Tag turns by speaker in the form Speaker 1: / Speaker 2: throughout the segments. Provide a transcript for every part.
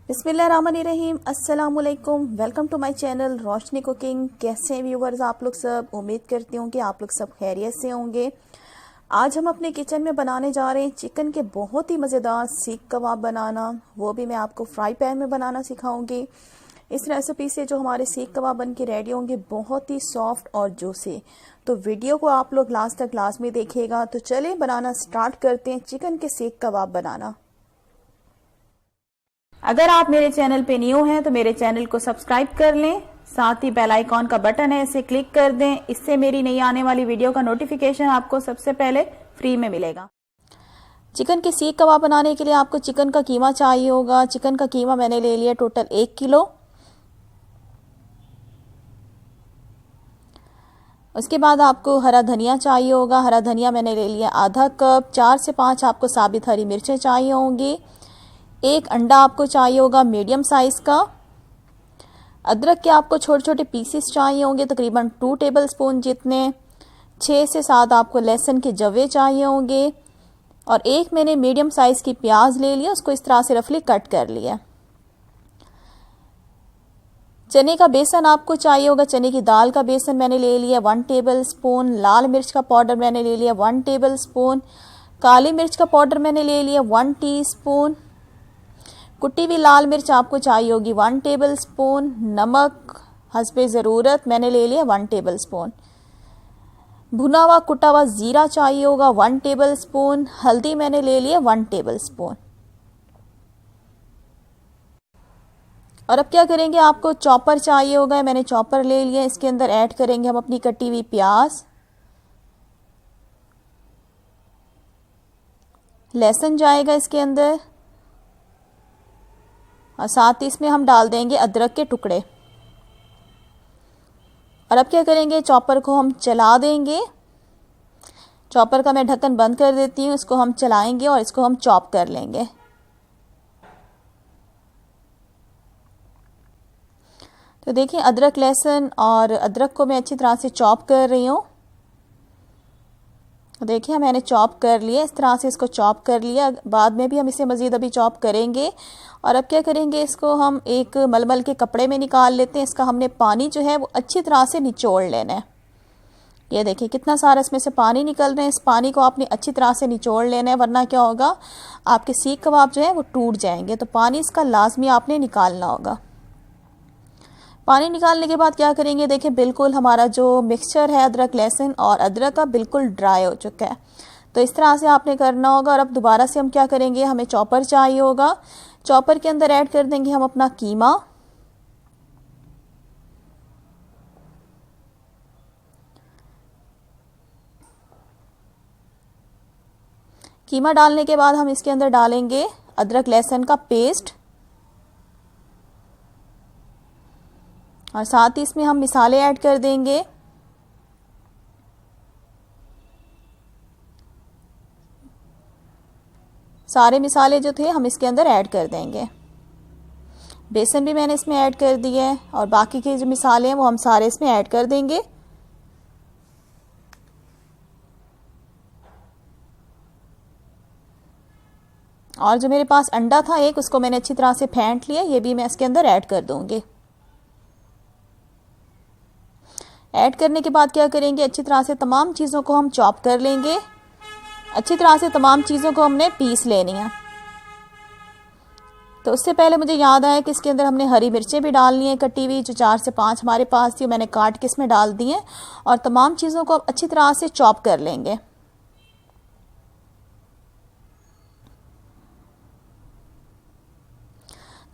Speaker 1: बिस्मिल्लाहिर्रहमानिर्रहीम। अस्सलाम वालेकुम। Welcome to my channel Roshni cooking. कैसे हैं व्यूवर्स आप लोग सब? उम्मीद करती हूँ कि आप लोग सब खैरियत से होंगे। आज हम अपने किचन में बनाने जा रहे हैं चिकन के बहुत ही मज़ेदार सीख कबाब बनाना। वो भी मैं आपको फ्राई पैन में बनाना सिखाऊंगी। इस रेसिपी से जो हमारे सीख कबाब बन के रेडी होंगे बहुत ही सॉफ्ट और जूसी। तो वीडियो को आप लोग लास्ट तक लाजमी देखिएगा। तो चलिए बनाना स्टार्ट करते हैं चिकन के सीख कबाब बनाना। अगर आप मेरे चैनल पे न्यू हैं तो मेरे चैनल को सब्सक्राइब कर लें, साथ ही बेल आइकॉन का बटन है इसे क्लिक कर दें। इससे मेरी नई आने वाली वीडियो का नोटिफिकेशन आपको सबसे पहले फ्री में मिलेगा। चिकन के सीख कबाब बनाने के लिए आपको चिकन का कीमा चाहिए होगा। चिकन का कीमा मैंने ले लिया टोटल 1 किलो। उसके बाद आपको हरा धनिया चाहिए होगा। हरा धनिया मैंने ले लिया आधा कप। 4 से 5 आपको साबित हरी मिर्चें चाहिए होंगी। 1 अंडा आपको चाहिए होगा मीडियम साइज का। अदरक के आपको छोटे छोटे पीसेस चाहिए होंगे तकरीबन 2 टेबलस्पून जितने। 6 से 7 आपको लहसुन के जवे चाहिए होंगे। और 1 मैंने मीडियम साइज की प्याज ले लिया, उसको इस तरह से रफली कट कर लिया। चने का बेसन आपको चाहिए होगा। चने की दाल का बेसन मैंने ले लिया 1 टेबलस्पून। लाल मिर्च का पाउडर मैंने ले लिया 1 टेबलस्पून। काली मिर्च का पाउडर मैंने ले लिया 1 टीस्पून। कुटी हुई लाल मिर्च आपको चाहिए होगी 1 टेबलस्पून। नमक हस्बे ज़रूरत मैंने ले लिया 1 टेबलस्पून। भुना हुआ कुटा हुआ ज़ीरा चाहिए होगा 1 टेबलस्पून। हल्दी मैंने ले लिया 1 टेबलस्पून। और अब क्या करेंगे, आपको चॉपर चाहिए होगा, मैंने चॉपर ले लिया। इसके अंदर ऐड करेंगे हम अपनी कटी हुई प्याज, लहसुन जाएगा इसके अंदर, और साथ ही इसमें हम डाल देंगे अदरक के टुकड़े। और अब क्या करेंगे, चॉपर को हम चला देंगे। चॉपर का मैं ढक्कन बंद कर देती हूँ। इसको हम चलाएंगे और इसको हम चॉप कर लेंगे। तो देखिए अदरक लहसुन और अदरक को मैं अच्छी तरह से चॉप कर रही हूँ। देखिए मैंने चॉप कर लिया, इस तरह से इसको चॉप कर लिया। बाद में भी हम इसे मज़ीद अभी चॉप करेंगे। और अब क्या करेंगे, इसको हम एक मलमल के कपड़े में निकाल लेते हैं। इसका हमने पानी जो है वो अच्छी तरह से निचोड़ लेना है। ये देखिए कितना सारा इसमें से पानी निकल रहा है। इस पानी को आपने अच्छी तरह से निचोड़ लेना है, वरना क्या होगा, आपके सीख कबाब जो है वो टूट जाएंगे। तो पानी इसका लाजमी आपने निकालना होगा। पानी निकालने के बाद क्या करेंगे, देखिए बिल्कुल हमारा जो मिक्सचर है अदरक लहसुन और अदरक का बिल्कुल ड्राई हो चुका है। तो इस तरह से आपने करना होगा। और अब दोबारा से हम क्या करेंगे, हमें चॉपर चाहिए होगा। चॉपर के अंदर ऐड कर देंगे हम अपना कीमा। कीमा डालने के बाद हम इसके अंदर डालेंगे अदरक लहसुन का पेस्ट, और साथ ही इसमें हम मसाले ऐड कर देंगे। सारे मसाले जो थे हम इसके अंदर ऐड कर देंगे। बेसन भी मैंने इसमें ऐड कर दिया है, और बाकी के जो मसाले हैं वो हम सारे इसमें ऐड कर देंगे। और जो मेरे पास अंडा था एक, उसको मैंने अच्छी तरह से फेंट लिया, ये भी मैं इसके अंदर ऐड कर दूंगी। ऐड करने के बाद क्या करेंगे, अच्छी तरह से तमाम चीज़ों को हम चॉप कर लेंगे। अच्छी तरह से तमाम चीज़ों को हमने पीस लेनी है। तो उससे पहले मुझे याद आया कि इसके अंदर हमने हरी मिर्चें भी डालनी है कटी हुई, जो 4 से 5 हमारे पास थी, मैंने काट के इसमें डाल दी हैं। और तमाम चीज़ों को अच्छी तरह से चॉप कर लेंगे।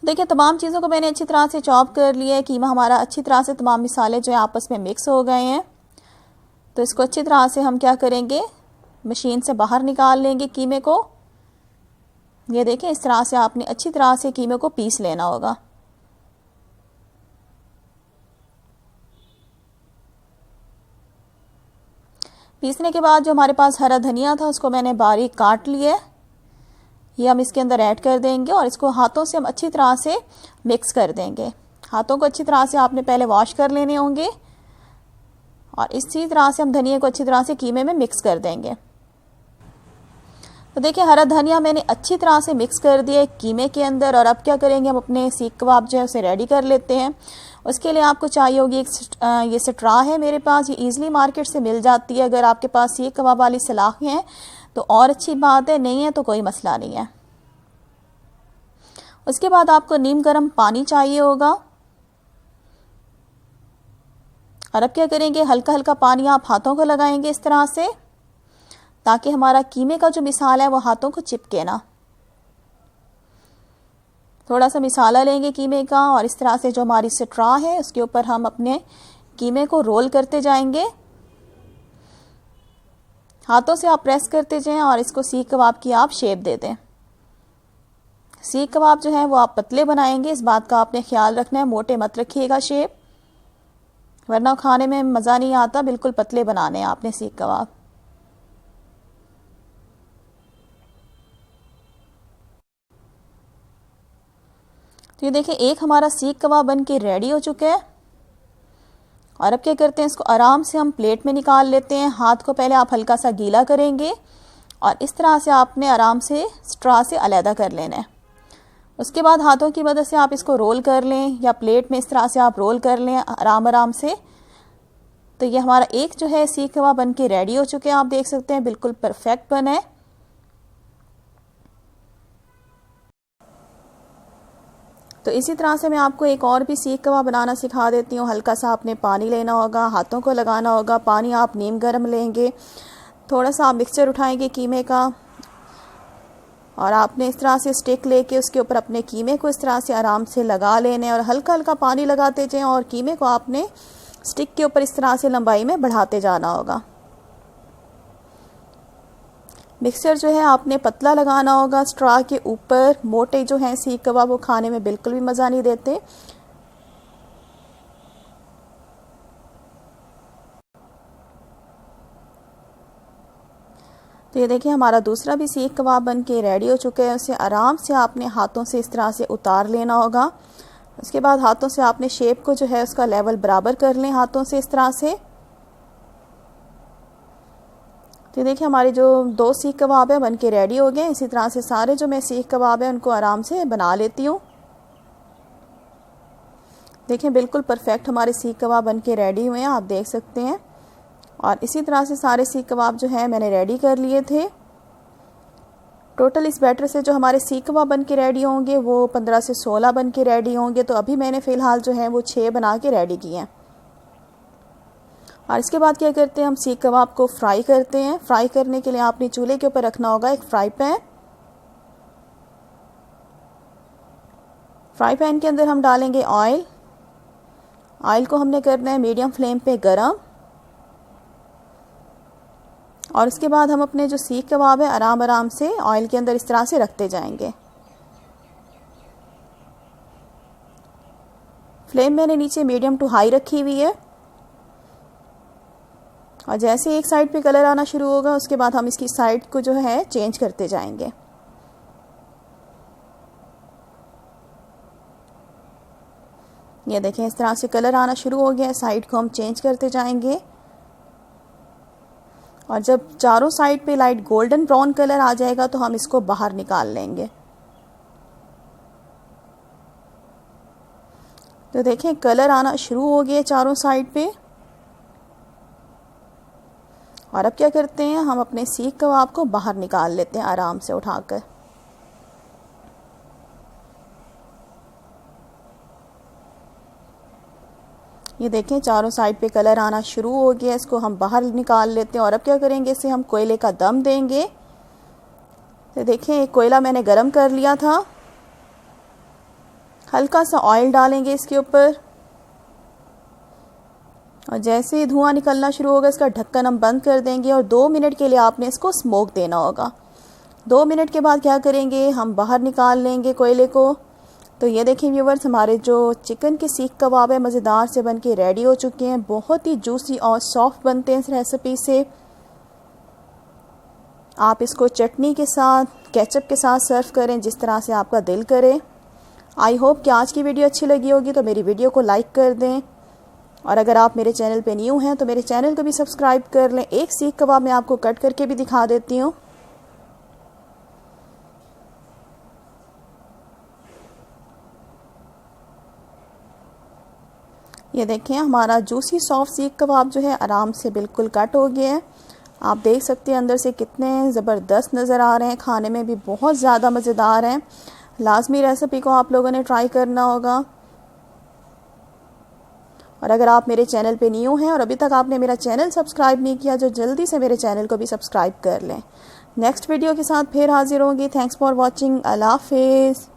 Speaker 1: देखिए तमाम चीज़ों को मैंने अच्छी तरह से चॉप कर लिया है। कीमा हमारा अच्छी तरह से तमाम मसाले जो है आपस में मिक्स हो गए हैं। तो इसको अच्छी तरह से हम क्या करेंगे, मशीन से बाहर निकाल लेंगे कीमे को। ये देखें इस तरह से आपने अच्छी तरह से कीमे को पीस लेना होगा। पीसने के बाद जो हमारे पास हरा धनिया था उसको मैंने बारीक काट लिया है। ये हम इसके अंदर ऐड कर देंगे और इसको हाथों से हम अच्छी तरह से मिक्स कर देंगे। हाथों को अच्छी तरह से आपने पहले वॉश कर लेने होंगे, और इसी तरह से हम धनिया को अच्छी तरह से कीमे में मिक्स कर देंगे। तो देखिए हरा धनिया मैंने अच्छी तरह से मिक्स कर दिया कीमे के अंदर। और अब क्या करेंगे, हम अपने सीख कबाब जो है उसे रेडी कर लेते हैं। उसके लिए आपको चाहिए होगी ये स्ट्रा है मेरे पास, ये ईज़िली मार्केट से मिल जाती है। अगर आपके पास सीख कबाब वाली सलाखें हैं तो और अच्छी बात है, नहीं है तो कोई मसला नहीं है। उसके बाद आपको नीम गर्म पानी चाहिए होगा। और अब क्या करेंगे, हल्का हल्का पानी आप हाथों को लगाएंगे इस तरह से, ताकि हमारा कीमे का जो मिसाला है वो हाथों को चिपके ना। थोड़ा सा मिसाला लेंगे कीमे का और इस तरह से जो हमारी स्ट्रा है उसके ऊपर हम अपने कीमे को रोल करते जाएंगे। हाथों से आप प्रेस करते जाएं और इसको सीख कबाब की आप शेप दे दें। सीख कबाब जो है वो आप पतले बनाएंगे, इस बात का आपने ख्याल रखना है, मोटे मत रखिएगा शेप, वरना खाने में मज़ा नहीं आता। बिल्कुल पतले बनाने हैं आपने सीख कबाब। तो ये देखिए एक हमारा सीख कबाब बन के रेडी हो चुका है। और अब क्या करते हैं, इसको आराम से हम प्लेट में निकाल लेते हैं। हाथ को पहले आप हल्का सा गीला करेंगे और इस तरह से आपने आराम से स्ट्रा से अलहदा कर लेना है। उसके बाद हाथों की मदद से आप इसको रोल कर लें या प्लेट में इस तरह से आप रोल कर लें आराम आराम से। तो ये हमारा एक जो है सीख कबाब बन के रेडी हो चुके हैं। आप देख सकते हैं बिल्कुल परफेक्ट बना है। तो इसी तरह से मैं आपको एक और भी सीख कबाब बनाना सिखा देती हूँ। हल्का सा आपने पानी लेना होगा, हाथों को लगाना होगा। पानी आप नीम गर्म लेंगे, थोड़ा सा आप मिक्सचर उठाएंगे कीमे का और आपने इस तरह से स्टिक लेके उसके ऊपर अपने कीमे को इस तरह से आराम से लगा लेने और हल्का हल्का पानी लगाते जाएं और कीमे को आपने स्टिक के ऊपर इस तरह से लंबाई में बढ़ाते जाना होगा। मिक्सचर जो है आपने पतला लगाना होगा स्ट्रा के ऊपर। मोटे जो हैं सीख कबाब वो खाने में बिल्कुल भी मज़ा नहीं देते। तो ये देखिए हमारा दूसरा भी सीख कबाब बन के रेडी हो चुका है। उसे आराम से आपने हाथों से इस तरह से उतार लेना होगा। उसके बाद हाथों से आपने शेप को जो है उसका लेवल बराबर कर लें हाथों से इस तरह से। तो देखिए हमारे जो दो सीख कबाब है बन के रेडी हो गए। इसी तरह से सारे जो मैं सीख कबाब है उनको आराम से बना लेती हूँ। देखिए बिल्कुल परफेक्ट हमारे सीख कबाब बन के रेडी हुए हैं, आप देख सकते हैं। और इसी तरह से सारे सीख कबाब जो है मैंने रेडी कर लिए थे। टोटल इस बैटर से जो हमारे सीख कबाब बन के रेडी होंगे वो 15 से 16 बन के रेडी होंगे। तो अभी मैंने फ़िलहाल जो है वो 6 बना के रेडी किए हैं। और इसके बाद क्या करते हैं, हम सीख कबाब को फ्राई करते हैं। फ्राई करने के लिए आपने चूल्हे के ऊपर रखना होगा एक फ्राई पैन। फ्राई पैन के अंदर हम डालेंगे ऑयल। ऑयल को हमने करना है मीडियम फ्लेम पे गरम। और उसके बाद हम अपने जो सीख कबाब है आराम आराम से ऑयल के अंदर इस तरह से रखते जाएंगे। फ्लेम मैंने नीचे मीडियम टू हाई रखी हुई है। और जैसे एक साइड पे कलर आना शुरू होगा उसके बाद हम इसकी साइड को जो है चेंज करते जाएंगे। ये देखें इस तरह से कलर आना शुरू हो गया है। साइड को हम चेंज करते जाएंगे और जब चारों साइड पे लाइट गोल्डन ब्राउन कलर आ जाएगा तो हम इसको बाहर निकाल लेंगे। तो देखें कलर आना शुरू हो गया चारों साइड पे। और अब क्या करते हैं, हम अपने सीख कबाब को बाहर निकाल लेते हैं आराम से उठाकर। ये देखें चारों साइड पे कलर आना शुरू हो गया। इसको हम बाहर निकाल लेते हैं। और अब क्या करेंगे, इसे हम कोयले का दम देंगे। तो देखें एक कोयला मैंने गरम कर लिया था। हल्का सा ऑयल डालेंगे इसके ऊपर और जैसे ही धुआं निकलना शुरू होगा इसका ढक्कन हम बंद कर देंगे और 2 मिनट के लिए आपने इसको स्मोक देना होगा। 2 मिनट के बाद क्या करेंगे, हम बाहर निकाल लेंगे कोयले को। तो ये देखें व्यूवर्स, हमारे जो चिकन के सीख कबाब है मज़ेदार से बन के रेडी हो चुके हैं। बहुत ही जूसी और सॉफ्ट बनते हैं इस रेसिपी से। आप इसको चटनी के साथ, केचप के साथ सर्व करें, जिस तरह से आपका दिल करे। आई होप कि आज की वीडियो अच्छी लगी होगी। तो मेरी वीडियो को लाइक कर दें और अगर आप मेरे चैनल पे न्यू हैं तो मेरे चैनल को भी सब्सक्राइब कर लें। एक सीख कबाब मैं आपको कट करके भी दिखा देती हूँ। ये देखें हमारा जूसी सॉफ्ट सीख कबाब जो है आराम से बिल्कुल कट हो गया है। आप देख सकते हैं अंदर से कितने ज़बरदस्त नज़र आ रहे हैं, खाने में भी बहुत ज़्यादा मज़ेदार हैं। लाजमी रेसिपी को आप लोगों ने ट्राई करना होगा। और अगर आप मेरे चैनल पे न्यू हैं और अभी तक आपने मेरा चैनल सब्सक्राइब नहीं किया, जो जल्दी से मेरे चैनल को भी सब्सक्राइब कर लें। नेक्स्ट वीडियो के साथ फिर हाजिर होंगी। Thanks for watching. अल्लाह हाफिज़।